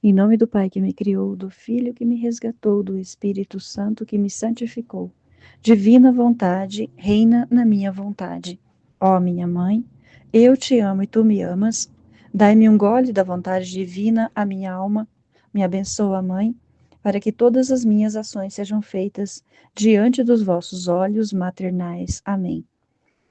Em nome do Pai que me criou, do Filho que me resgatou, do Espírito Santo que me santificou. Divina vontade, reina na minha vontade. Ó minha mãe, eu te amo e tu me amas. Dai-me um gole da vontade divina à minha alma. Me abençoa, Mãe, para que todas as minhas ações sejam feitas diante dos vossos olhos maternais. Amém.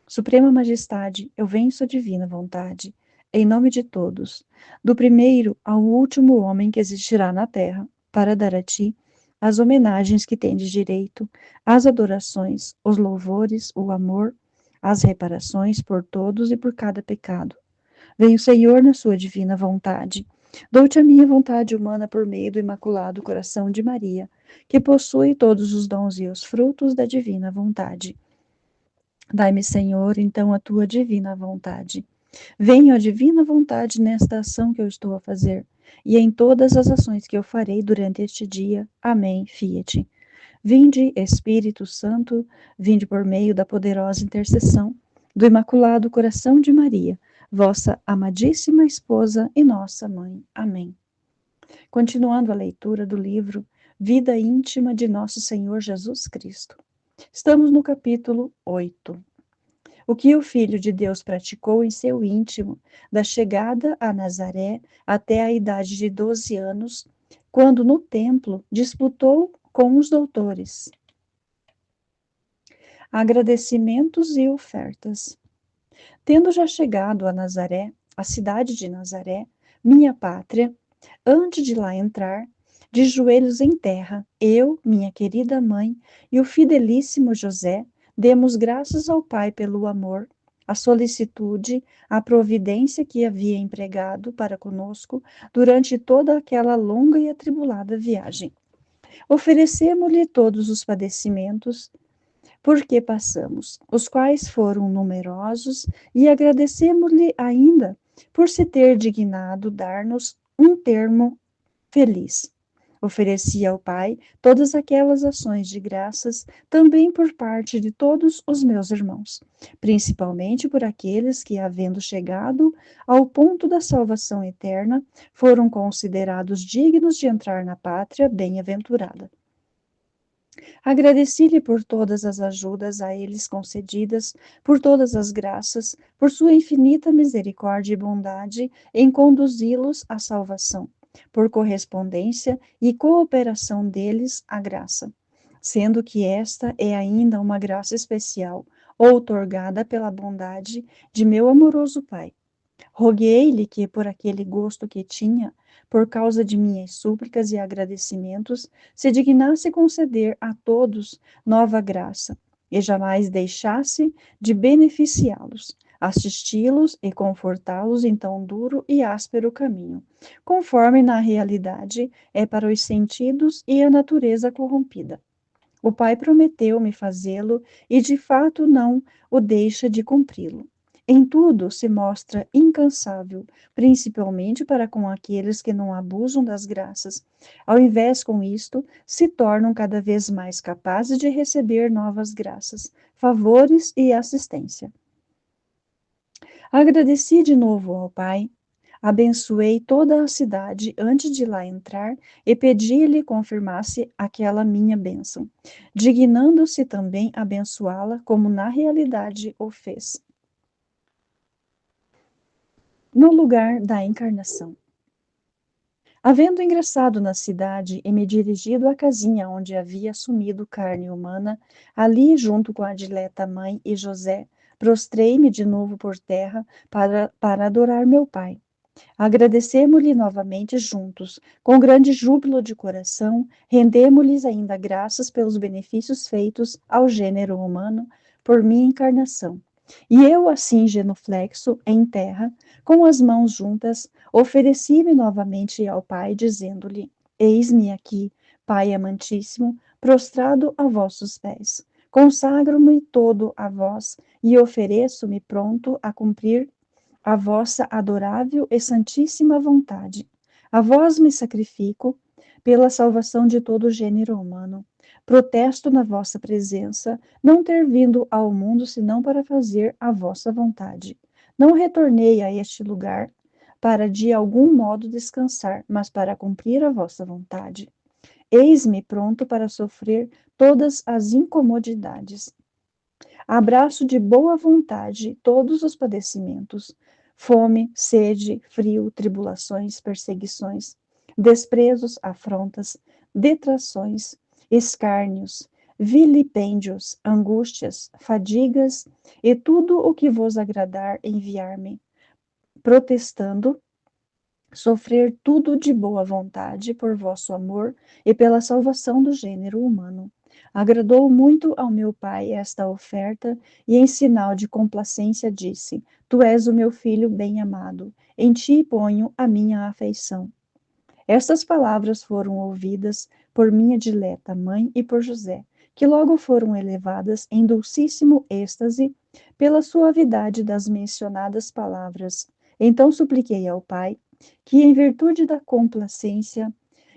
Suprema Majestade, eu venho sua divina vontade, em nome de todos, do primeiro ao último homem que existirá na terra, para dar a ti as homenagens que tendes direito, as adorações, os louvores, o amor, as reparações por todos e por cada pecado. Venho, Senhor, na sua divina vontade. Dou-te a minha vontade humana por meio do Imaculado Coração de Maria, que possui todos os dons e os frutos da divina vontade. Dai-me, Senhor, então a tua divina vontade. Venha a divina vontade nesta ação que eu estou a fazer e em todas as ações que eu farei durante este dia. Amém. Fiat. Vinde, Espírito Santo, vinde por meio da poderosa intercessão do Imaculado Coração de Maria, vossa amadíssima esposa e nossa mãe. Amém. Continuando a leitura do livro Vida Íntima de Nosso Senhor Jesus Cristo. Estamos no capítulo 8. O que o Filho de Deus praticou em seu íntimo, da chegada a Nazaré até a idade de 12 anos, quando no templo disputou com os doutores. Agradecimentos e ofertas. Tendo já chegado a Nazaré, a cidade de Nazaré, minha pátria, antes de lá entrar, de joelhos em terra, eu, minha querida mãe e o fidelíssimo José, demos graças ao Pai pelo amor, a solicitude, a providência que havia empregado para conosco durante toda aquela longa e atribulada viagem. Oferecemos-lhe todos os padecimentos por que passamos, os quais foram numerosos, e agradecemos-lhe ainda por se ter dignado dar-nos um termo feliz. Ofereci ao Pai todas aquelas ações de graças também por parte de todos os meus irmãos, principalmente por aqueles que, havendo chegado ao ponto da salvação eterna, foram considerados dignos de entrar na pátria bem-aventurada. Agradeci-lhe por todas as ajudas a eles concedidas, por todas as graças, por sua infinita misericórdia e bondade em conduzi-los à salvação, por correspondência e cooperação deles à graça, sendo que esta é ainda uma graça especial, outorgada pela bondade de meu amoroso Pai. Roguei-lhe que, por aquele gosto que tinha, por causa de minhas súplicas e agradecimentos, se dignasse conceder a todos nova graça, e jamais deixasse de beneficiá-los, assisti-los e confortá-los em tão duro e áspero caminho, conforme na realidade é para os sentidos e a natureza corrompida. O Pai prometeu-me fazê-lo e de fato não o deixa de cumpri-lo. Em tudo se mostra incansável, principalmente para com aqueles que não abusam das graças. Ao invés com isto, se tornam cada vez mais capazes de receber novas graças, favores e assistência. Agradeci de novo ao Pai, abençoei toda a cidade antes de lá entrar e pedi-lhe confirmasse aquela minha bênção, dignando-se também abençoá-la como na realidade o fez. No lugar da encarnação. Havendo ingressado na cidade e me dirigido à casinha onde havia assumido carne humana, ali, junto com a dileta mãe e José, prostrei-me de novo por terra para adorar meu Pai. Agradecemos-lhe novamente juntos, com grande júbilo de coração, rendemos-lhes ainda graças pelos benefícios feitos ao gênero humano por minha encarnação. E eu, assim, genuflexo em terra, com as mãos juntas, ofereci-me novamente ao Pai, dizendo-lhe: Eis-me aqui, Pai amantíssimo, prostrado a vossos pés. Consagro-me todo a vós e ofereço-me pronto a cumprir a vossa adorável e santíssima vontade. A vós me sacrifico pela salvação de todo o gênero humano. Protesto na vossa presença não ter vindo ao mundo senão para fazer a vossa vontade. Não retornei a este lugar para de algum modo descansar, mas para cumprir a vossa vontade. Eis-me pronto para sofrer todas as incomodidades. Abraço de boa vontade todos os padecimentos, fome, sede, frio, tribulações, perseguições, desprezos, afrontas, detrações, escárnios, vilipêndios, angústias, fadigas e tudo o que vos agradar enviar-me, protestando sofrer tudo de boa vontade por vosso amor e pela salvação do gênero humano. Agradou muito ao meu pai esta oferta, e em sinal de complacência disse: Tu és o meu filho bem-amado, em ti ponho a minha afeição. Estas palavras foram ouvidas por minha dileta mãe e por José, que logo foram elevadas em dulcíssimo êxtase pela suavidade das mencionadas palavras. Então supliquei ao Pai que, em virtude da complacência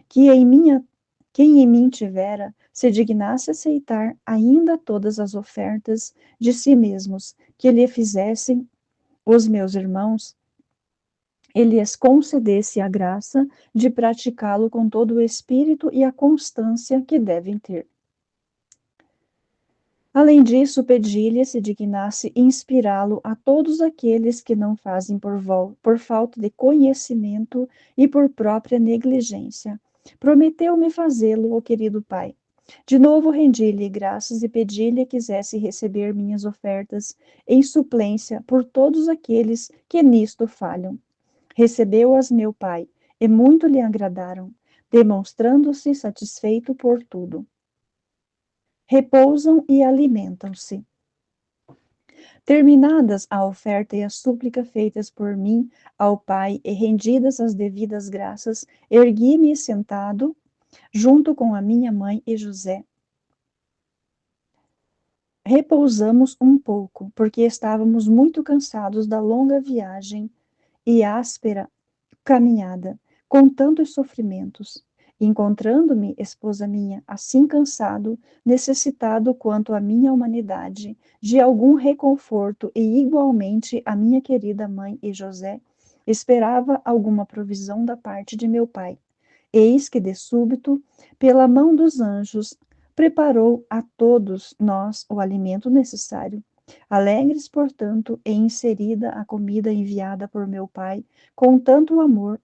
que em mim tivera, se dignasse aceitar ainda todas as ofertas de si mesmos que lhe fizessem os meus irmãos, e lhes concedesse a graça de praticá-lo com todo o espírito e a constância que devem ter. Além disso, pedi-lhe se dignasse inspirá-lo a todos aqueles que não fazem por falta de conhecimento e por própria negligência. Prometeu-me fazê-lo, o querido pai. De novo rendi-lhe graças e pedi-lhe que quisesse receber minhas ofertas em suplência por todos aqueles que nisto falham. Recebeu-as meu pai, e muito lhe agradaram, demonstrando-se satisfeito por tudo. Repousam e alimentam-se. Terminadas a oferta e a súplica feitas por mim ao Pai e rendidas as devidas graças, ergui-me sentado, junto com a minha mãe e José. Repousamos um pouco, porque estávamos muito cansados da longa viagem e áspera caminhada, com tantos sofrimentos. Encontrando-me, esposa minha, assim cansado, necessitado quanto a minha humanidade, de algum reconforto, e igualmente a minha querida mãe e José, esperava alguma provisão da parte de meu pai. Eis que, de súbito, pela mão dos anjos, preparou a todos nós o alimento necessário. Alegres, portanto, e inserida a comida enviada por meu pai, com tanto amor,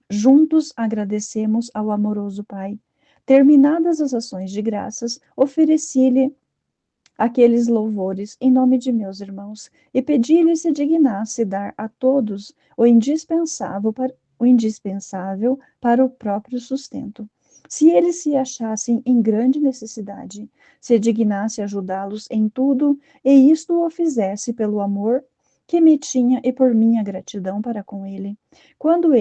juntos agradecemos ao amoroso Pai. Terminadas as ações de graças, ofereci-lhe aqueles louvores em nome de meus irmãos e pedi-lhe se dignasse dar a todos o indispensável para o próprio sustento. Se eles se achassem em grande necessidade, se dignasse ajudá-los em tudo, e isto o fizesse pelo amor que me tinha e por minha gratidão para com ele. Quando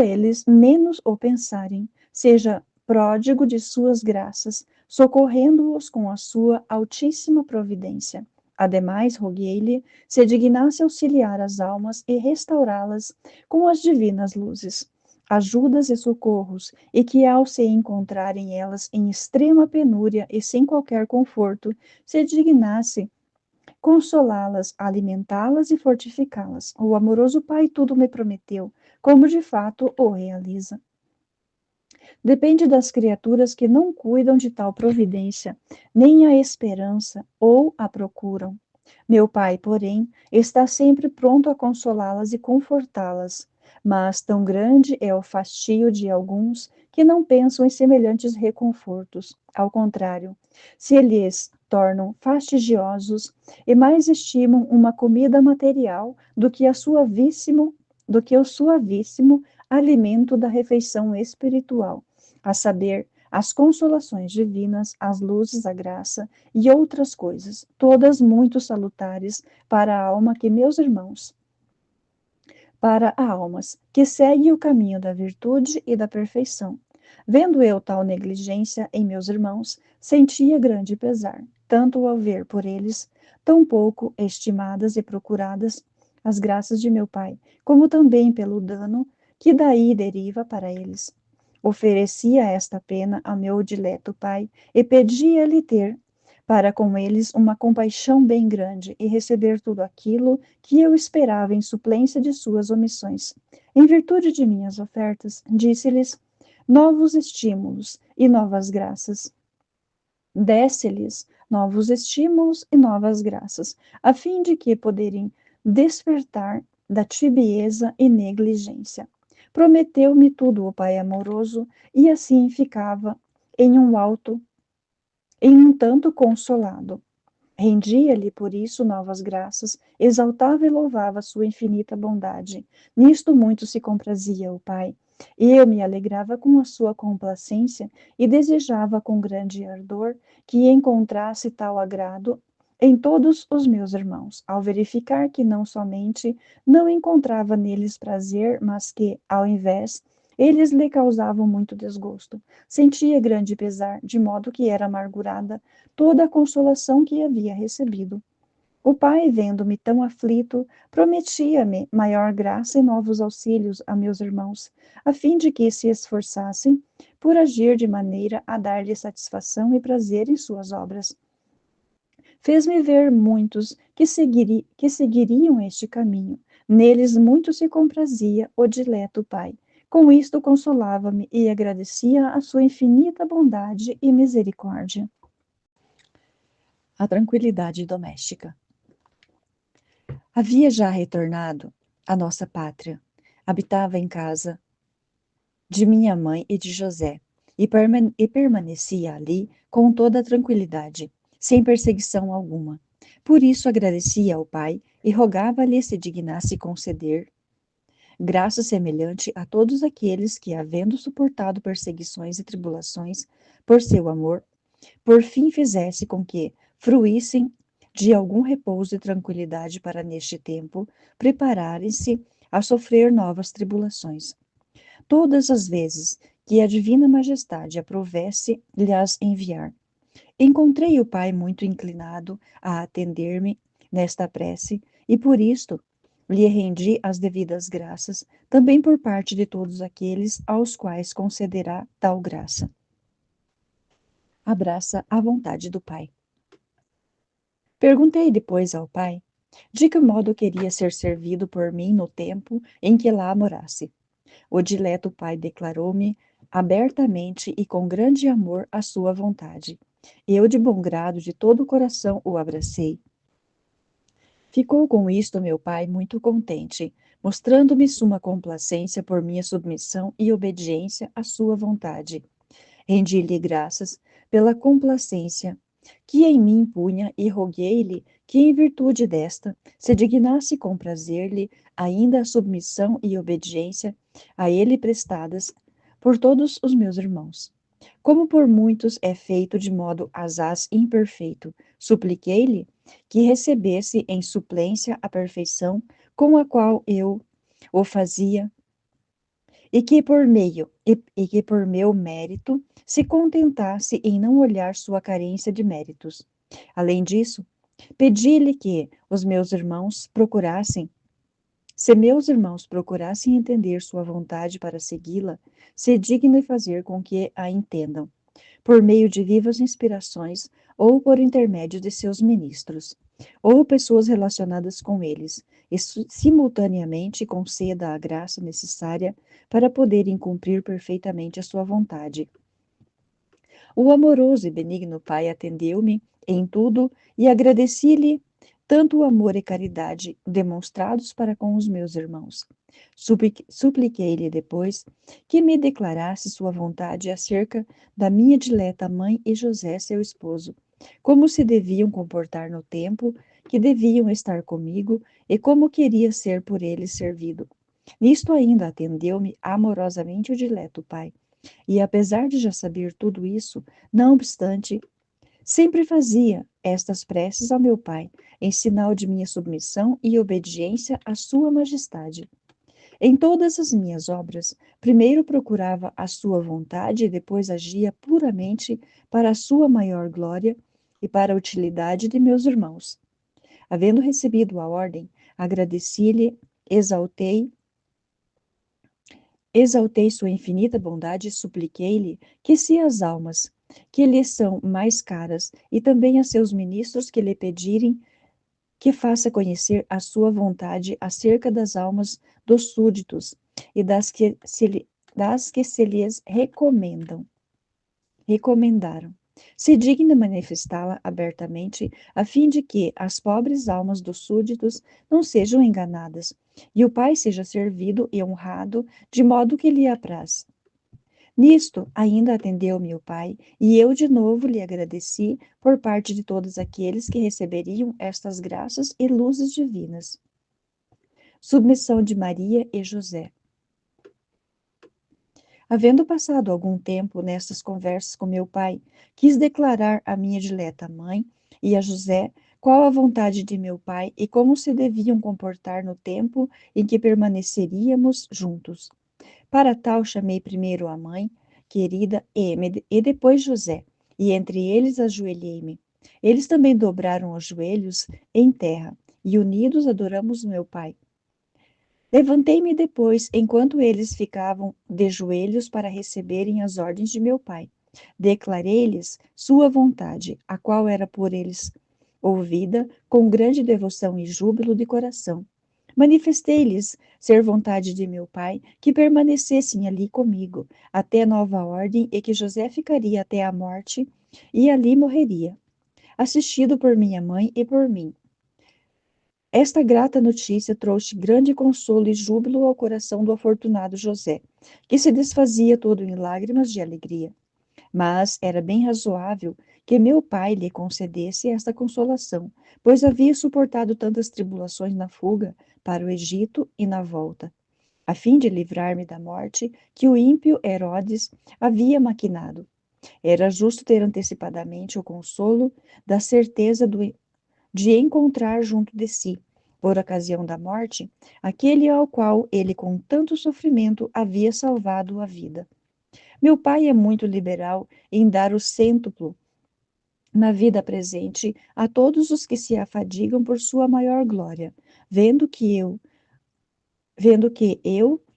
eles menos o pensarem, seja pródigo de suas graças, socorrendo-os com a sua altíssima providência. Ademais, roguei-lhe se dignasse auxiliar as almas e restaurá-las com as divinas luzes, ajudas e socorros, e que, ao se encontrarem elas em extrema penúria e sem qualquer conforto, se dignasse consolá-las, alimentá-las e fortificá-las. O amoroso Pai tudo me prometeu, como de fato o realiza. Depende das criaturas que não cuidam de tal providência, nem a esperança ou a procuram. Meu Pai, porém, está sempre pronto a consolá-las e confortá-las, mas tão grande é o fastio de alguns que não pensam em semelhantes reconfortos. Ao contrário, se lhes tornam fastidiosos e mais estimam uma comida material do que o suavíssimo alimento da refeição espiritual, a saber, as consolações divinas, as luzes, a graça e outras coisas, todas muito salutares para a alma que meus irmãos, para almas que seguem o caminho da virtude e da perfeição. Vendo eu tal negligência em meus irmãos, sentia grande pesar, tanto ao ver por eles tão pouco estimadas e procuradas as graças de meu Pai, como também pelo dano que daí deriva para eles. Oferecia esta pena ao meu dileto Pai e pedia-lhe ter para com eles uma compaixão bem grande e receber tudo aquilo que eu esperava em suplência de suas omissões. Em virtude de minhas ofertas, disse-lhes novos estímulos e novas graças. Desse-lhes novos estímulos e novas graças, a fim de que poderem despertar da tibieza e negligência. Prometeu-me tudo o Pai amoroso, e assim ficava em um tanto consolado. Rendia-lhe por isso novas graças, exaltava e louvava sua infinita bondade. Nisto muito se comprazia o Pai. E eu me alegrava com a sua complacência e desejava com grande ardor que encontrasse tal agrado em todos os meus irmãos, ao verificar que não somente não encontrava neles prazer, mas que, ao invés, eles lhe causavam muito desgosto. Sentia grande pesar, de modo que era amargurada toda a consolação que havia recebido. O pai, vendo-me tão aflito, prometia-me maior graça e novos auxílios a meus irmãos, a fim de que se esforçassem por agir de maneira a dar-lhe satisfação e prazer em suas obras. Fez-me ver muitos que seguiriam este caminho. Neles muito se comprazia o dileto pai. Com isto consolava-me e agradecia a sua infinita bondade e misericórdia. A tranquilidade doméstica. Havia já retornado à nossa pátria. Habitava em casa de minha mãe e de José, e permanecia ali com toda a tranquilidade, sem perseguição alguma. Por isso agradecia ao Pai e rogava-lhe se dignasse conceder graça semelhante a todos aqueles que, havendo suportado perseguições e tribulações por seu amor, por fim fizesse com que fruíssem de algum repouso e tranquilidade para neste tempo prepararem-se a sofrer novas tribulações. Todas as vezes que a divina majestade aprovesse lhas enviar, encontrei o Pai muito inclinado a atender-me nesta prece, e por isto lhe rendi as devidas graças, também por parte de todos aqueles aos quais concederá tal graça. Abraça a vontade do Pai. Perguntei depois ao Pai de que modo queria ser servido por mim no tempo em que lá morasse. O dileto Pai declarou-me abertamente e com grande amor a sua vontade. Eu, de bom grado, de todo o coração, o abracei. Ficou com isto meu pai muito contente, mostrando-me suma complacência por minha submissão e obediência à sua vontade. Rendi-lhe graças pela complacência que em mim punha e roguei-lhe que, em virtude desta, se dignasse comprazer-lhe ainda a submissão e obediência a ele prestadas por todos os meus irmãos. Como por muitos é feito de modo asaz imperfeito, supliquei-lhe que recebesse em suplência a perfeição com a qual eu o fazia e que por meu mérito se contentasse em não olhar sua carência de méritos. Além disso, pedi-lhe que os meus irmãos procurassem, se meus irmãos procurassem entender sua vontade para segui-la, se digne fazer com que a entendam, por meio de vivas inspirações ou por intermédio de seus ministros, ou pessoas relacionadas com eles, e simultaneamente conceda a graça necessária para poderem cumprir perfeitamente a sua vontade. O amoroso e benigno Pai atendeu-me em tudo e agradeci-lhe tanto o amor e caridade demonstrados para com os meus irmãos. Supliquei-lhe depois que me declarasse sua vontade acerca da minha dileta mãe e José, seu esposo, como se deviam comportar no tempo que deviam estar comigo e como queria ser por eles servido. Nisto ainda atendeu-me amorosamente o dileto Pai. E apesar de já saber tudo isso, não obstante, sempre fazia estas preces ao meu Pai, em sinal de minha submissão e obediência à Sua Majestade. Em todas as minhas obras, primeiro procurava a sua vontade e depois agia puramente para a sua maior glória e para a utilidade de meus irmãos. Havendo recebido a ordem, agradeci-lhe, exaltei sua infinita bondade e supliquei-lhe que, se as almas que lhes são mais caras, e também a seus ministros que lhe pedirem que faça conhecer a sua vontade acerca das almas dos súditos e das que se lhes recomendaram. Se digna manifestá-la abertamente, a fim de que as pobres almas dos súditos não sejam enganadas, e o Pai seja servido e honrado de modo que lhe apraz. Nisto ainda atendeu-me o Pai, e eu de novo lhe agradeci por parte de todos aqueles que receberiam estas graças e luzes divinas. Submissão de Maria e José. Havendo passado algum tempo nestas conversas com meu pai, quis declarar à minha dileta mãe e a José qual a vontade de meu pai e como se deviam comportar no tempo em que permaneceríamos juntos. Para tal, chamei primeiro a mãe, querida, e depois José, e entre eles ajoelhei-me. Eles também dobraram os joelhos em terra, e unidos adoramos meu pai. Levantei-me depois, enquanto eles ficavam de joelhos para receberem as ordens de meu pai. Declarei-lhes sua vontade, a qual era por eles ouvida com grande devoção e júbilo de coração. Manifestei-lhes ser vontade de meu pai que permanecessem ali comigo, até nova ordem, e que José ficaria até a morte e ali morreria, assistido por minha mãe e por mim. Esta grata notícia trouxe grande consolo e júbilo ao coração do afortunado José, que se desfazia todo em lágrimas de alegria. Mas era bem razoável que meu pai lhe concedesse esta consolação, pois havia suportado tantas tribulações na fuga para o Egito e na volta, a fim de livrar-me da morte que o ímpio Herodes havia maquinado. Era justo ter antecipadamente o consolo da certeza de encontrar junto de si, por ocasião da morte, aquele ao qual ele com tanto sofrimento havia salvado a vida. Meu pai é muito liberal em dar o cêntuplo na vida presente a todos os que se afadigam por sua maior glória, vendo que eu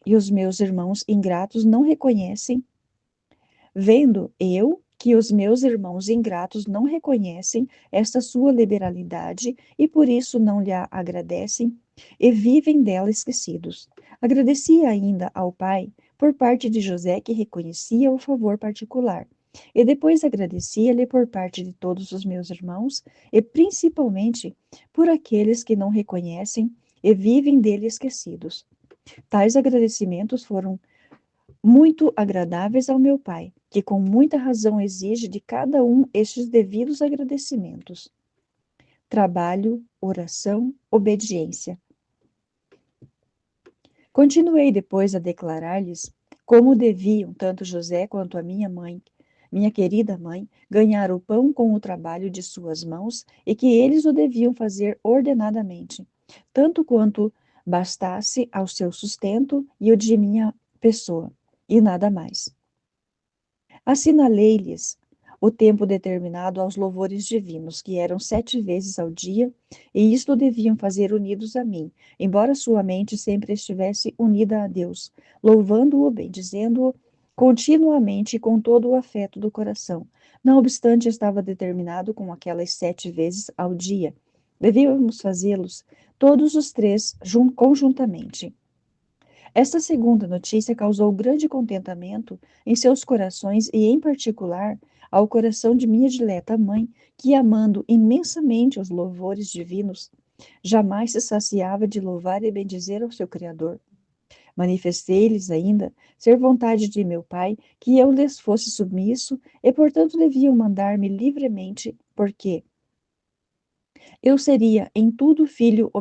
e os meus irmãos ingratos não reconhecem Vendo eu que os meus irmãos ingratos não reconhecem esta sua liberalidade e por isso não lhe agradecem e vivem dela esquecidos. Agradeci ainda ao Pai por parte de José que reconhecia o favor particular. E depois agradecia-lhe por parte de todos os meus irmãos e principalmente por aqueles que não reconhecem e vivem dele esquecidos. Tais agradecimentos foram muito agradáveis ao meu pai, que com muita razão exige de cada um estes devidos agradecimentos. Trabalho, oração, obediência. Continuei depois a declarar-lhes como deviam, tanto José quanto a minha mãe, minha querida mãe, ganhar o pão com o trabalho de suas mãos e que eles o deviam fazer ordenadamente, tanto quanto bastasse ao seu sustento e o de minha pessoa, e nada mais. Assinalei-lhes o tempo determinado aos louvores divinos, que eram 7 vezes ao dia, e isto deviam fazer unidos a mim, embora sua mente sempre estivesse unida a Deus, louvando-o, bendizendo-o continuamente e com todo o afeto do coração. Não obstante, estava determinado com aquelas 7 vezes ao dia. Devíamos fazê-los todos os três conjuntamente. Esta segunda notícia causou grande contentamento em seus corações e, em particular, ao coração de minha dileta mãe, que, amando imensamente os louvores divinos, jamais se saciava de louvar e bendizer ao seu Criador. Manifestei-lhes ainda ser vontade de meu pai que eu lhes fosse submisso e, portanto, deviam mandar-me livremente, porque eu seria em tudo filho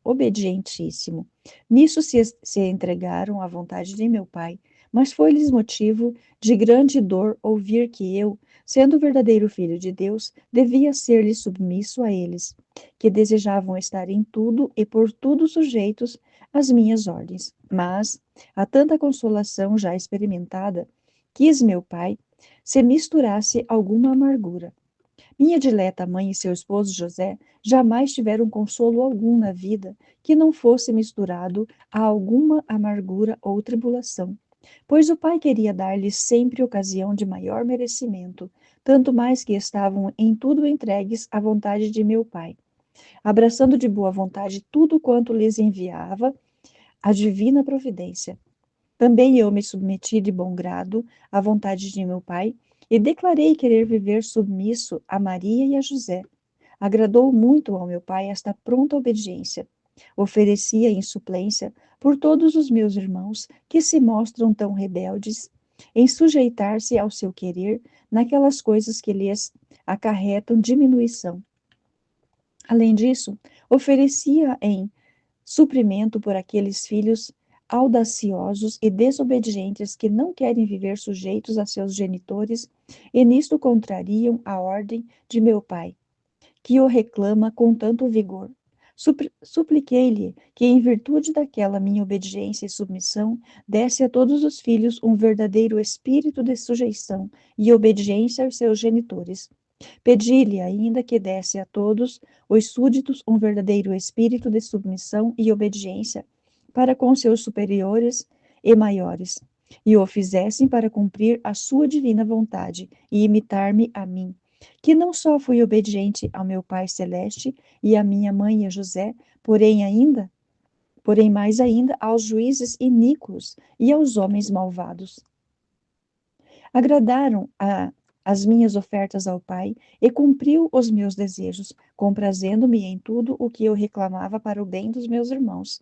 obedientíssimo. Nisso se entregaram à vontade de meu pai, mas foi-lhes motivo de grande dor ouvir que eu, sendo o verdadeiro filho de Deus, devia ser-lhe submisso a eles, que desejavam estar em tudo e por tudo sujeitos às minhas ordens. Mas, a tanta consolação já experimentada, quis meu pai se misturasse alguma amargura. Minha dileta mãe e seu esposo José jamais tiveram consolo algum na vida que não fosse misturado a alguma amargura ou tribulação, pois o Pai queria dar-lhes sempre ocasião de maior merecimento, tanto mais que estavam em tudo entregues à vontade de meu Pai, abraçando de boa vontade tudo quanto lhes enviava a divina providência. Também eu me submeti de bom grado à vontade de meu Pai e declarei querer viver submisso a Maria e a José. Agradou muito ao meu Pai esta pronta obediência. Oferecia em suplência por todos os meus irmãos que se mostram tão rebeldes em sujeitar-se ao seu querer naquelas coisas que lhes acarretam diminuição. Além disso, oferecia em suprimento por aqueles filhos audaciosos e desobedientes que não querem viver sujeitos a seus genitores e nisto contrariam a ordem de meu Pai, que o reclama com tanto vigor. Supliquei-lhe que, em virtude daquela minha obediência e submissão, desse a todos os filhos um verdadeiro espírito de sujeição e obediência aos seus genitores. Pedi-lhe ainda que desse a todos os súditos um verdadeiro espírito de submissão e obediência para com seus superiores e maiores, e o fizessem para cumprir a sua divina vontade e imitar-me a mim, que não só fui obediente ao meu Pai Celeste e à minha mãe e a José, porém mais ainda aos juízes iníquos e aos homens malvados. Agradaram as minhas ofertas ao Pai e cumpriu os meus desejos, comprazendo-me em tudo o que eu reclamava para o bem dos meus irmãos.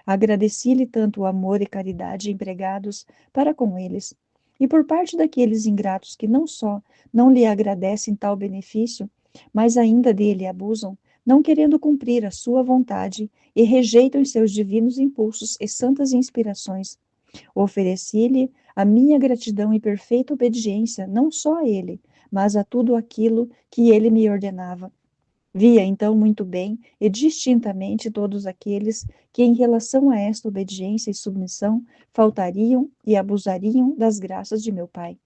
Agradeci-lhe tanto o amor e caridade empregados para com eles. E por parte daqueles ingratos que não só não lhe agradecem tal benefício, mas ainda dele abusam, não querendo cumprir a sua vontade e rejeitam os seus divinos impulsos e santas inspirações. Ofereci-lhe a minha gratidão e perfeita obediência, não só a ele, mas a tudo aquilo que ele me ordenava. Via então muito bem e distintamente todos aqueles que, em relação a esta obediência e submissão, faltariam e abusariam das graças de meu Pai.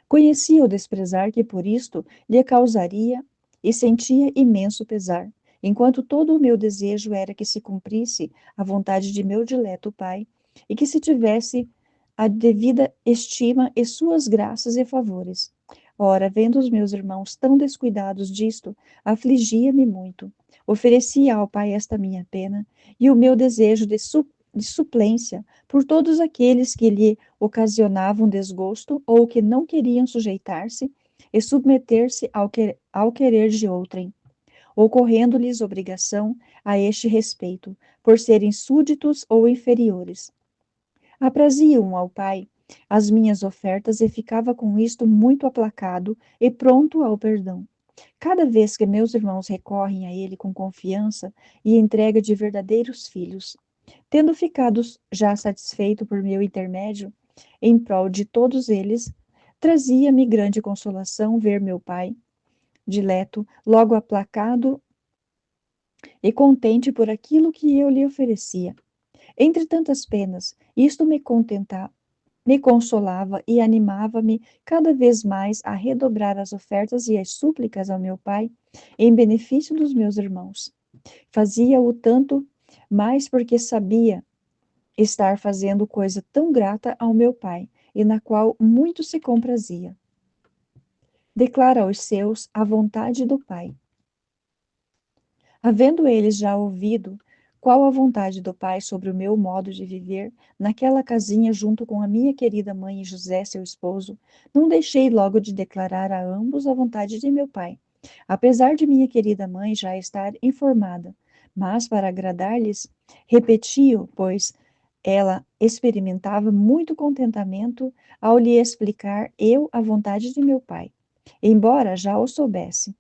Conhecia o desprezar que por isto lhe causaria e sentia imenso pesar, enquanto todo o meu desejo era que se cumprisse a vontade de meu dileto Pai e que se tivesse a devida estima e suas graças e favores. Ora, vendo os meus irmãos tão descuidados disto, afligia-me muito. Oferecia ao Pai esta minha pena e o meu desejo de suplência por todos aqueles que lhe ocasionavam desgosto ou que não queriam sujeitar-se e submeter-se ao querer de outrem, ocorrendo-lhes obrigação a este respeito, por serem súditos ou inferiores. Apraziam ao Pai as minhas ofertas e ficava com isto muito aplacado e pronto ao perdão. Cada vez que meus irmãos recorrem a ele com confiança e entrega de verdadeiros filhos, tendo ficado já satisfeito por meu intermédio, em prol de todos eles, trazia-me grande consolação ver meu Pai, dileto, logo aplacado e contente por aquilo que eu lhe oferecia. Entre tantas penas, isto me consolava e animava-me cada vez mais a redobrar as ofertas e as súplicas ao meu Pai em benefício dos meus irmãos. Fazia-o tanto mais porque sabia estar fazendo coisa tão grata ao meu Pai e na qual muito se comprazia. Declara aos seus a vontade do Pai. Havendo eles já ouvido qual a vontade do Pai sobre o meu modo de viver naquela casinha junto com a minha querida mãe e José, seu esposo, não deixei logo de declarar a ambos a vontade de meu Pai, apesar de minha querida mãe já estar informada, mas para agradar-lhes, repeti-o, pois ela experimentava muito contentamento ao lhe explicar eu a vontade de meu Pai, embora já o soubesse.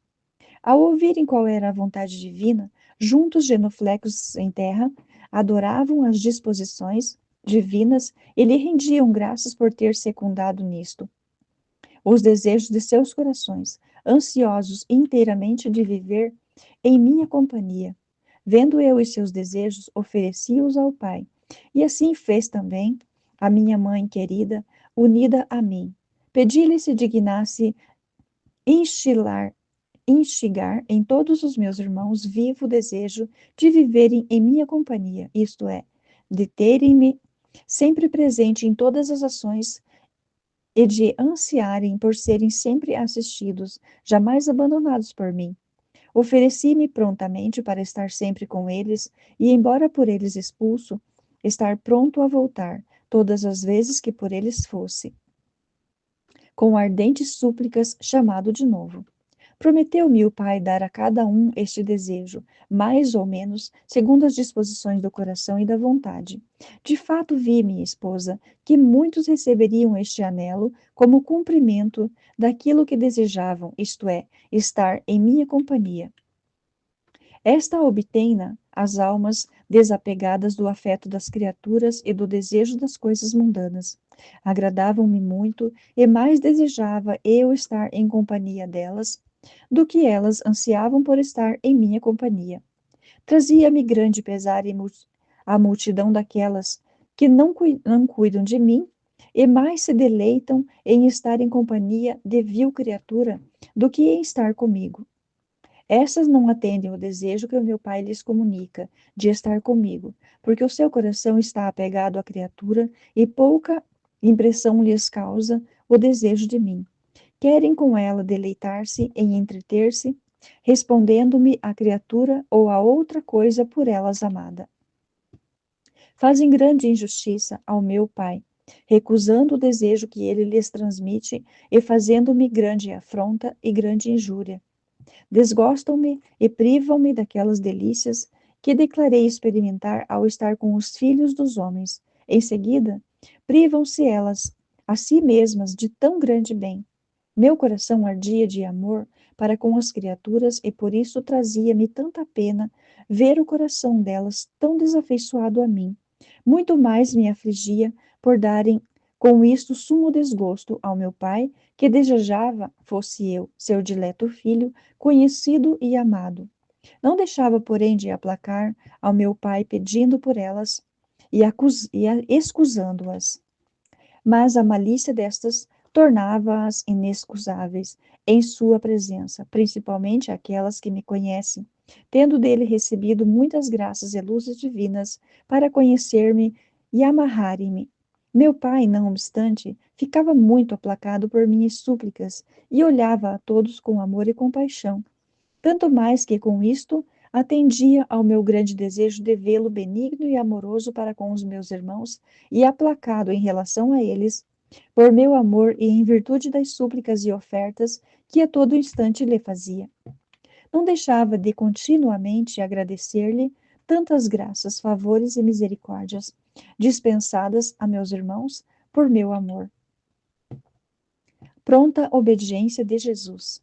Ao ouvirem qual era a vontade divina, juntos genuflexos em terra, adoravam as disposições divinas e lhe rendiam graças por ter secundado nisto os desejos de seus corações, ansiosos inteiramente de viver em minha companhia. Vendo eu os seus desejos, ofereci-os ao Pai, e assim fez também a minha mãe querida, unida a mim. Pedi-lhe se dignasse instigar em todos os meus irmãos vivo desejo de viverem em minha companhia, isto é, de terem-me sempre presente em todas as ações e de ansiarem por serem sempre assistidos, jamais abandonados por mim. Ofereci-me prontamente para estar sempre com eles, e, embora por eles expulso, estar pronto a voltar, todas as vezes que por eles fosse, com ardentes súplicas, chamado de novo. Prometeu-me o Pai dar a cada um este desejo, mais ou menos, segundo as disposições do coração e da vontade. De fato, vi, minha esposa, que muitos receberiam este anelo como cumprimento daquilo que desejavam, isto é, estar em minha companhia. Esta obtém-na as almas desapegadas do afeto das criaturas e do desejo das coisas mundanas. Agradavam-me muito, e mais desejava eu estar em companhia delas, do que elas ansiavam por estar em minha companhia. Trazia-me grande pesar a multidão daquelas que não cuidam de mim, e mais se deleitam em estar em companhia de vil criatura do que em estar comigo. Essas não atendem o desejo que o meu pai lhes comunica de estar comigo, porque o seu coração está apegado à criatura e pouca impressão lhes causa o desejo de mim. Querem com ela deleitar-se em entreter-se, respondendo-me a criatura ou a outra coisa por elas amada. Fazem grande injustiça ao meu pai, recusando o desejo que ele lhes transmite e fazendo-me grande afronta e grande injúria. Desgostam-me e privam-me daquelas delícias que declarei experimentar ao estar com os filhos dos homens. Em seguida, privam-se elas a si mesmas de tão grande bem. Meu coração ardia de amor para com as criaturas e por isso trazia-me tanta pena ver o coração delas tão desafeiçoado a mim. Muito mais me afligia por darem com isto sumo desgosto ao meu pai, que desejava fosse eu, seu dileto filho, conhecido e amado. Não deixava, porém, de aplacar ao meu pai pedindo por elas e excusando-as. Mas a malícia destas tornava-as inexcusáveis em sua presença, principalmente aquelas que me conhecem, tendo dele recebido muitas graças e luzes divinas para conhecer-me e amarrarem-me. Meu pai, não obstante, ficava muito aplacado por minhas súplicas e olhava a todos com amor e compaixão, tanto mais que com isto atendia ao meu grande desejo de vê-lo benigno e amoroso para com os meus irmãos e aplacado em relação a eles, por meu amor e em virtude das súplicas e ofertas que a todo instante lhe fazia. Não deixava de continuamente agradecer-lhe tantas graças, favores e misericórdias dispensadas a meus irmãos por meu amor. Pronta obediência de Jesus.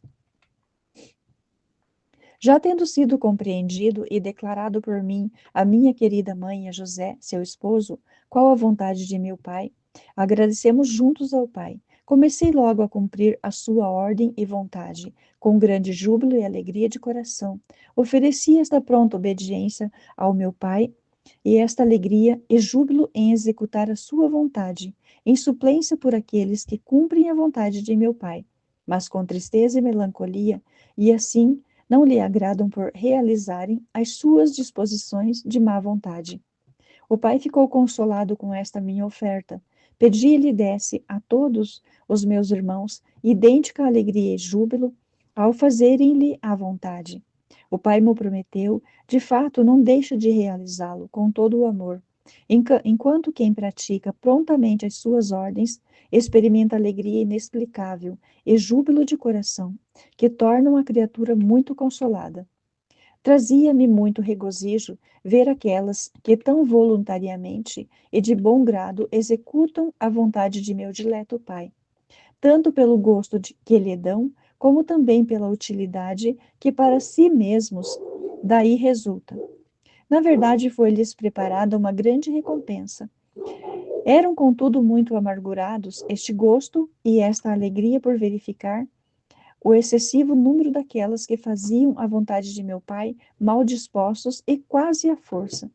Já tendo sido compreendido e declarado por mim, a minha querida mãe e a José, seu esposo, qual a vontade de meu pai, agradecemos juntos ao Pai. Comecei logo a cumprir a sua ordem e vontade, com grande júbilo e alegria de coração. Ofereci esta pronta obediência ao meu Pai, e esta alegria e júbilo em executar a sua vontade, em suplência por aqueles que cumprem a vontade de meu Pai, mas com tristeza e melancolia, e assim não lhe agradam por realizarem as suas disposições de má vontade. O pai ficou consolado com esta minha oferta. Pedi-lhe desse a todos os meus irmãos idêntica alegria e júbilo ao fazerem-lhe a vontade. O pai me prometeu, de fato, não deixa de realizá-lo com todo o amor. Enquanto quem pratica prontamente as suas ordens experimenta alegria inexplicável e júbilo de coração, que tornam a criatura muito consolada. Trazia-me muito regozijo ver aquelas que tão voluntariamente e de bom grado executam a vontade de meu dileto Pai, tanto pelo gosto que lhe dão, como também pela utilidade que para si mesmos daí resulta. Na verdade, foi-lhes preparada uma grande recompensa. Eram, contudo, muito amargurados este gosto e esta alegria por verificar o excessivo número daquelas que faziam a vontade de meu pai, mal dispostos e quase à força.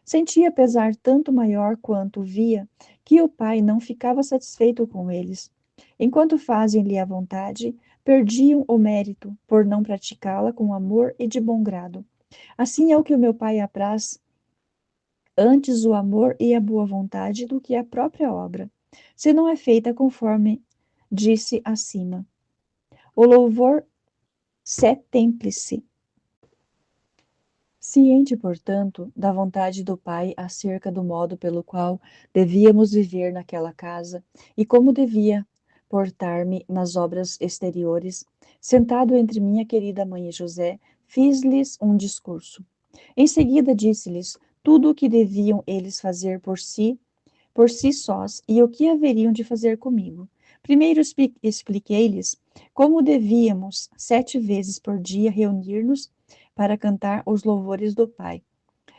Sentia pesar tanto maior quanto via que o pai não ficava satisfeito com eles. Enquanto fazem-lhe a vontade, perdiam o mérito por não praticá-la com amor e de bom grado. Assim é o que o meu pai apraz, antes o amor e a boa vontade do que a própria obra, se não é feita conforme disse acima. O louvor setemplice. Ciente, portanto, da vontade do Pai acerca do modo pelo qual devíamos viver naquela casa e como devia portar-me nas obras exteriores, sentado entre minha querida mãe e José, fiz-lhes um discurso. Em seguida disse-lhes tudo o que deviam eles fazer por si sós, e o que haveriam de fazer comigo. Primeiro expliquei-lhes como devíamos 7 vezes por dia reunir-nos para cantar os louvores do Pai.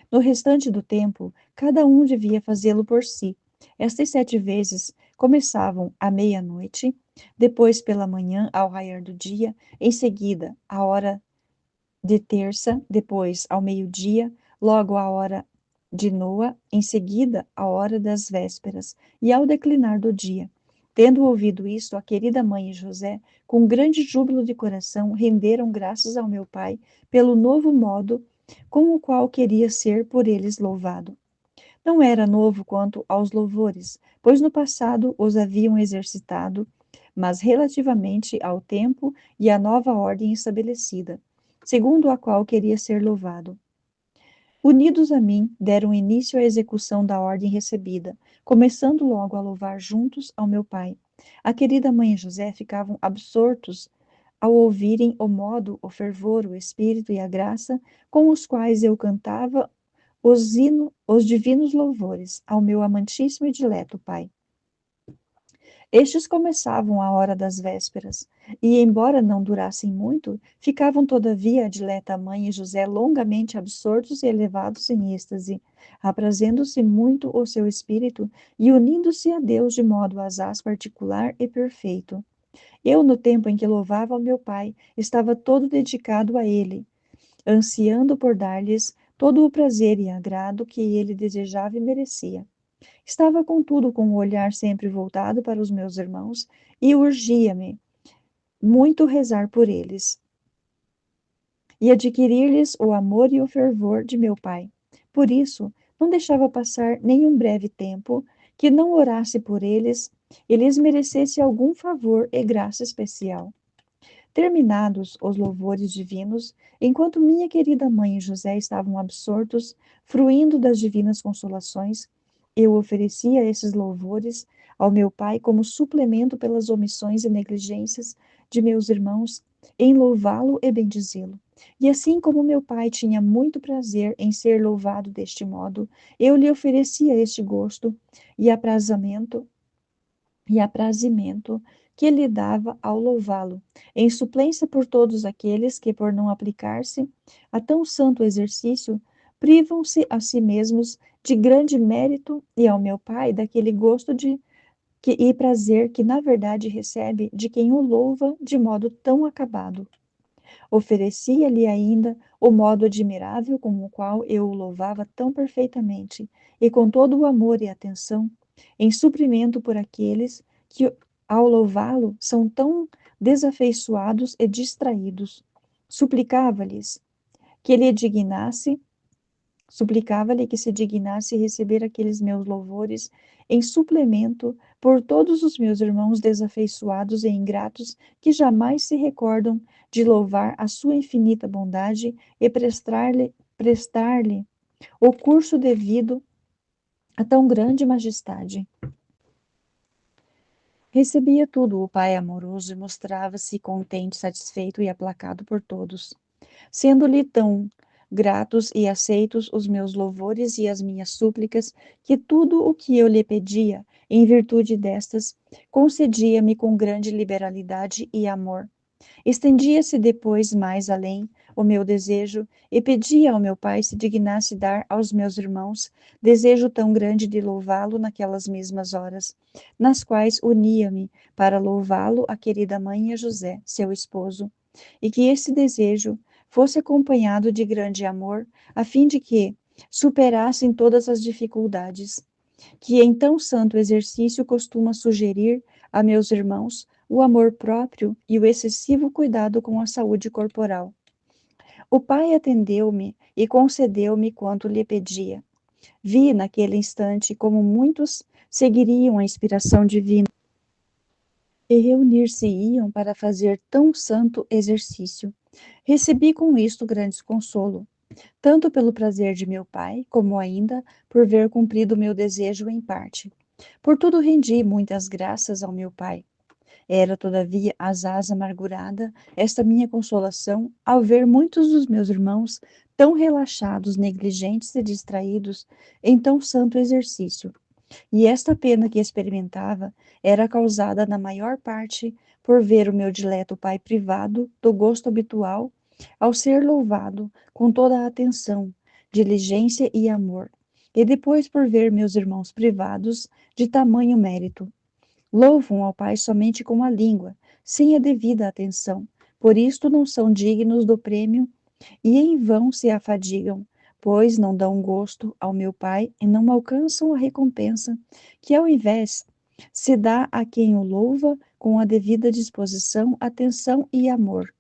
No restante do tempo, cada um devia fazê-lo por si. Estas 7 vezes começavam à meia-noite, depois pela manhã ao raiar do dia, em seguida à hora de terça, depois ao meio-dia, logo à hora de noa, em seguida à hora das vésperas, e ao declinar do dia. Tendo ouvido isto, a querida mãe e José, com grande júbilo de coração, renderam graças ao meu pai pelo novo modo com o qual queria ser por eles louvado. Não era novo quanto aos louvores, pois no passado os haviam exercitado, mas relativamente ao tempo e à nova ordem estabelecida, segundo a qual queria ser louvado. Unidos a mim, deram início à execução da ordem recebida, começando logo a louvar juntos ao meu pai. A querida mãe e José ficavam absortos ao ouvirem o modo, o fervor, o espírito e a graça com os quais eu cantava os divinos louvores ao meu amantíssimo e dileto Pai. Estes começavam à hora das vésperas, e, embora não durassem muito, ficavam todavia a dileta mãe e José longamente absortos e elevados em êxtase, aprazendo-se muito o seu espírito e unindo-se a Deus de modo asaz particular e perfeito. Eu, no tempo em que louvava ao meu Pai, estava todo dedicado a ele, ansiando por dar-lhes todo o prazer e agrado que ele desejava e merecia. Estava, contudo, com o olhar sempre voltado para os meus irmãos e urgia-me muito rezar por eles e adquirir-lhes o amor e o fervor de meu Pai. Por isso, não deixava passar nenhum breve tempo que não orasse por eles e lhes merecesse algum favor e graça especial. Terminados os louvores divinos, enquanto minha querida mãe e José estavam absortos, fruindo das divinas consolações, eu oferecia esses louvores ao meu Pai como suplemento pelas omissões e negligências de meus irmãos em louvá-lo e bendizê-lo. E assim como meu Pai tinha muito prazer em ser louvado deste modo, eu lhe oferecia este gosto e aprazimento que lhe dava ao louvá-lo, em suplência por todos aqueles que, por não aplicar-se a tão santo exercício, privam-se a si mesmos de grande mérito e ao meu Pai daquele gosto e prazer que na verdade recebe de quem o louva de modo tão acabado. Oferecia-lhe ainda o modo admirável com o qual eu o louvava tão perfeitamente, e com todo o amor e atenção, em suprimento por aqueles que, ao louvá-lo, são tão desafeiçoados e distraídos. Suplicava-lhes que lhe dignasse Suplicava-lhe que se dignasse receber aqueles meus louvores em suplemento por todos os meus irmãos desafeiçoados e ingratos que jamais se recordam de louvar a sua infinita bondade e prestar-lhe o curso devido a tão grande majestade. Recebia tudo o Pai amoroso e mostrava-se contente, satisfeito e aplacado por todos. Sendo-lhe tão gratos e aceitos os meus louvores e as minhas súplicas, que tudo o que eu lhe pedia, em virtude destas, concedia-me com grande liberalidade e amor. Estendia-se depois mais além o meu desejo e pedia ao meu Pai se dignasse dar aos meus irmãos desejo tão grande de louvá-lo naquelas mesmas horas, nas quais unia-me para louvá-lo a querida mãe e a José, seu esposo, e que esse desejo fosse acompanhado de grande amor, a fim de que superassem todas as dificuldades, que em tão santo exercício costuma sugerir a meus irmãos o amor próprio e o excessivo cuidado com a saúde corporal. O Pai atendeu-me e concedeu-me quanto lhe pedia. Vi naquele instante como muitos seguiriam a inspiração divina e reunir-se-iam para fazer tão santo exercício. Recebi com isto grande consolo, tanto pelo prazer de meu pai, como ainda por ver cumprido meu desejo em parte. Por tudo rendi muitas graças ao meu pai. Era, todavia, asaz amargurada esta minha consolação ao ver muitos dos meus irmãos tão relaxados, negligentes e distraídos em tão santo exercício. E esta pena que experimentava era causada, na maior parte, por ver o meu dileto pai privado do gosto habitual, ao ser louvado com toda a atenção, diligência e amor, e depois por ver meus irmãos privados de tamanho mérito. Louvam ao Pai somente com a língua, sem a devida atenção. Por isto não são dignos do prêmio e em vão se afadigam, pois não dão gosto ao meu Pai e não alcançam a recompensa, que ao invés se dá a quem o louva com a devida disposição, atenção e amor.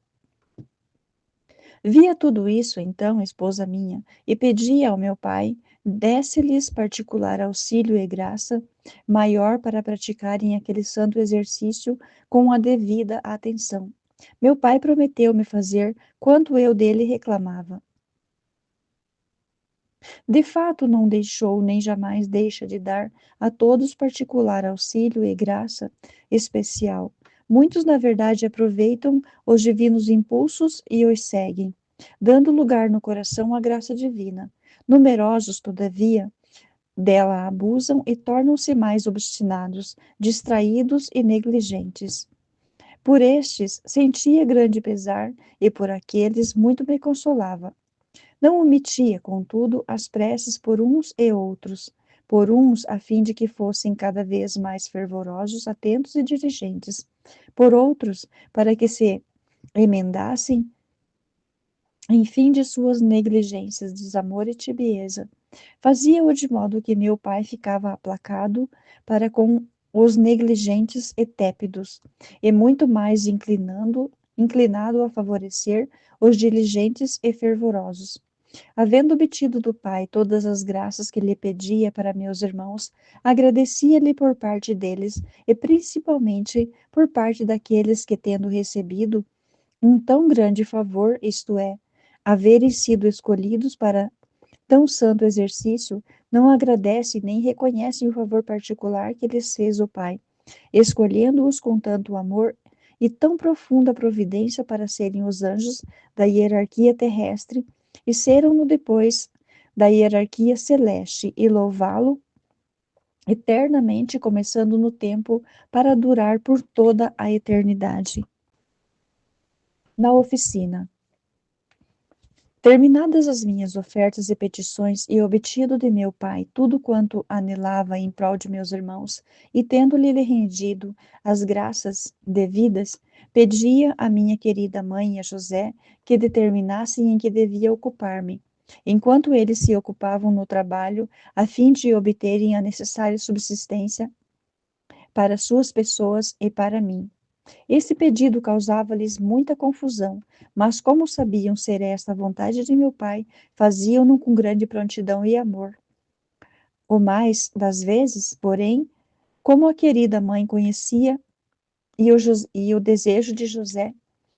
Via tudo isso, então, esposa minha, e pedia ao meu pai, desse-lhes particular auxílio e graça, maior para praticarem aquele santo exercício com a devida atenção. Meu pai prometeu-me fazer quanto eu dele reclamava. De fato, não deixou nem jamais deixa de dar a todos particular auxílio e graça especial. Muitos, na verdade, aproveitam os divinos impulsos e os seguem, dando lugar no coração à graça divina. Numerosos, todavia, dela abusam e tornam-se mais obstinados, distraídos e negligentes. Por estes sentia grande pesar e por aqueles muito me consolava. Não omitia, contudo, as preces por uns e outros, por uns a fim de que fossem cada vez mais fervorosos, atentos e diligentes, por outros para que se emendassem em fim de suas negligências, desamor e tibieza. Fazia-o de modo que meu pai ficava aplacado para com os negligentes e tépidos, e muito mais inclinado a favorecer os diligentes e fervorosos. Havendo obtido do Pai todas as graças que lhe pedia para meus irmãos, agradecia-lhe por parte deles e principalmente por parte daqueles que, tendo recebido um tão grande favor, isto é, haverem sido escolhidos para tão santo exercício, não agradecem nem reconhecem o favor particular que lhes fez o Pai, escolhendo-os com tanto amor e tão profunda providência para serem os anjos da hierarquia terrestre e serão-no depois da hierarquia celeste e louvá-lo eternamente, começando no tempo para durar por toda a eternidade. Na oficina. Terminadas as minhas ofertas e petições, e obtido de meu pai tudo quanto anelava em prol de meus irmãos, e tendo-lhe rendido as graças devidas, pedia à minha querida mãe e a José que determinassem em que devia ocupar-me, enquanto eles se ocupavam no trabalho, a fim de obterem a necessária subsistência para suas pessoas e para mim. Esse pedido causava-lhes muita confusão, mas como sabiam ser esta a vontade de meu pai, faziam-no com grande prontidão e amor. O mais das vezes, porém, como a querida mãe conhecia e o desejo de José,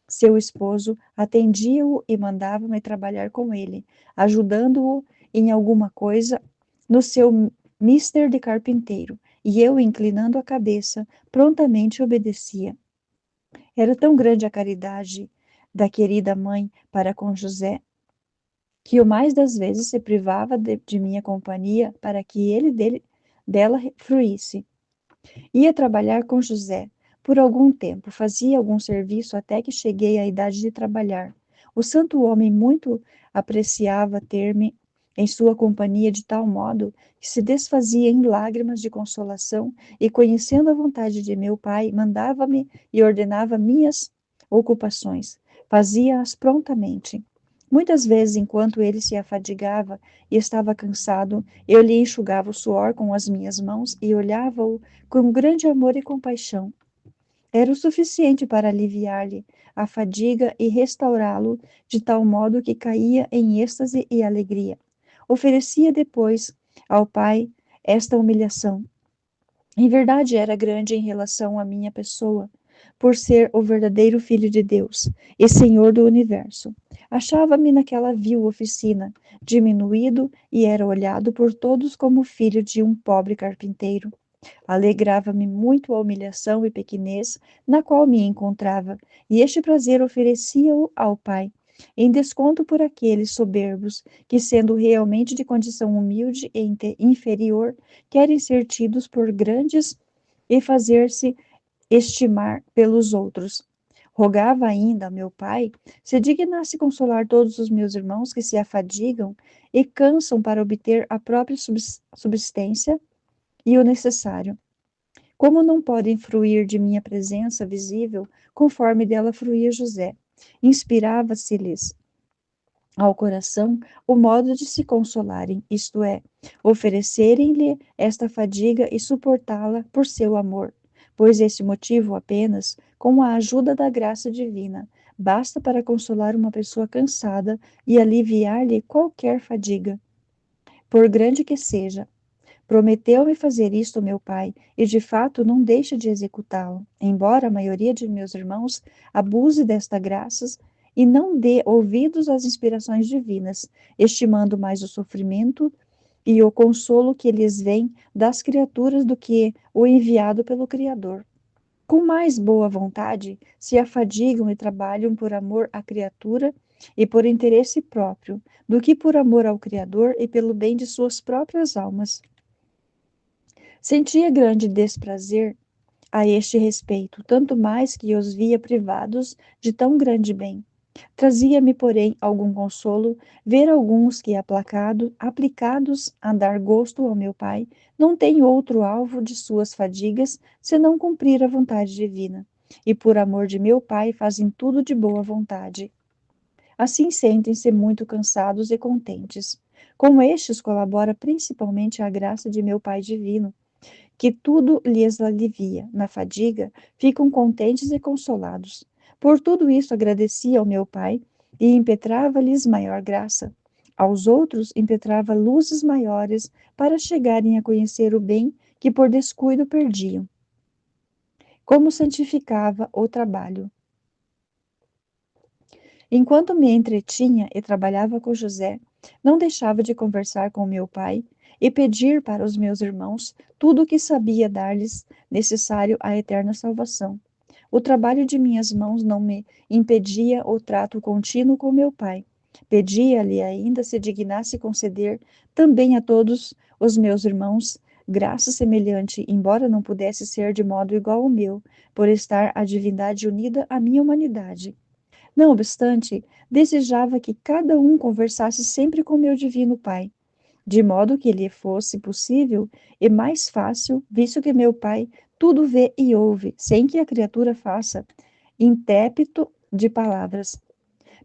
seu esposo, atendia-o e mandava-me trabalhar com ele, ajudando-o em alguma coisa no seu mister de carpinteiro, e eu, inclinando a cabeça, prontamente obedecia. Era tão grande a caridade da querida mãe para com José, que o mais das vezes se privava de minha companhia para que dela fruísse. Ia trabalhar com José. Por algum tempo, fazia algum serviço até que cheguei à idade de trabalhar. O santo homem muito apreciava ter-me em sua companhia de tal modo que se desfazia em lágrimas de consolação e, conhecendo a vontade de meu pai, mandava-me e ordenava minhas ocupações. Fazia-as prontamente. Muitas vezes, enquanto ele se afadigava e estava cansado, eu lhe enxugava o suor com as minhas mãos e olhava-o com grande amor e compaixão. Era o suficiente para aliviar-lhe a fadiga e restaurá-lo de tal modo que caía em êxtase e alegria. Oferecia depois ao Pai esta humilhação. Em verdade, era grande em relação à minha pessoa, por ser o verdadeiro Filho de Deus e Senhor do universo. Achava-me naquela vil oficina, diminuído, e era olhado por todos como filho de um pobre carpinteiro. Alegrava-me muito a humilhação e pequenez na qual me encontrava, e este prazer oferecia-o ao Pai, em desconto por aqueles soberbos que, sendo realmente de condição humilde e inferior, querem ser tidos por grandes e fazer-se estimar pelos outros. Rogava ainda a meu Pai se dignasse consolar todos os meus irmãos que se afadigam e cansam para obter a própria subsistência e o necessário. Como não podem fruir de minha presença visível, conforme dela fruía José, inspirava-se-lhes ao coração o modo de se consolarem, isto é, oferecerem-lhe esta fadiga e suportá-la por seu amor, pois esse motivo apenas, com a ajuda da graça divina, basta para consolar uma pessoa cansada e aliviar-lhe qualquer fadiga, por grande que seja. Prometeu-me fazer isto meu pai, e de fato não deixa de executá-lo, embora a maioria de meus irmãos abuse desta graça e não dê ouvidos às inspirações divinas, estimando mais o sofrimento e o consolo que lhes vem das criaturas do que o enviado pelo Criador. Com mais boa vontade, se afadigam e trabalham por amor à criatura e por interesse próprio, do que por amor ao Criador e pelo bem de suas próprias almas. Sentia grande desprazer a este respeito, tanto mais que os via privados de tão grande bem. Trazia-me, porém, algum consolo ver alguns que, aplicados a dar gosto ao meu pai, não têm outro alvo de suas fadigas senão cumprir a vontade divina, e por amor de meu pai fazem tudo de boa vontade. Assim sentem-se muito cansados e contentes. Com estes colabora principalmente a graça de meu Pai divino, que tudo lhes alivia. Na fadiga, ficam contentes e consolados. Por tudo isso agradecia ao meu Pai e impetrava-lhes maior graça. Aos outros impetrava luzes maiores para chegarem a conhecer o bem que por descuido perdiam. Como santificava o trabalho. Enquanto me entretinha e trabalhava com José, não deixava de conversar com meu pai e pedir para os meus irmãos tudo o que sabia dar-lhes necessário à eterna salvação. O trabalho de minhas mãos não me impedia o trato contínuo com meu pai. Pedia-lhe ainda se dignasse conceder também a todos os meus irmãos graça semelhante, embora não pudesse ser de modo igual ao meu, por estar a divindade unida à minha humanidade. Não obstante, desejava que cada um conversasse sempre com meu divino Pai, de modo que lhe fosse possível e mais fácil, visto que meu Pai tudo vê e ouve, sem que a criatura faça intépito de palavras.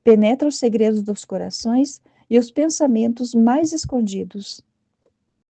Penetra os segredos dos corações e os pensamentos mais escondidos.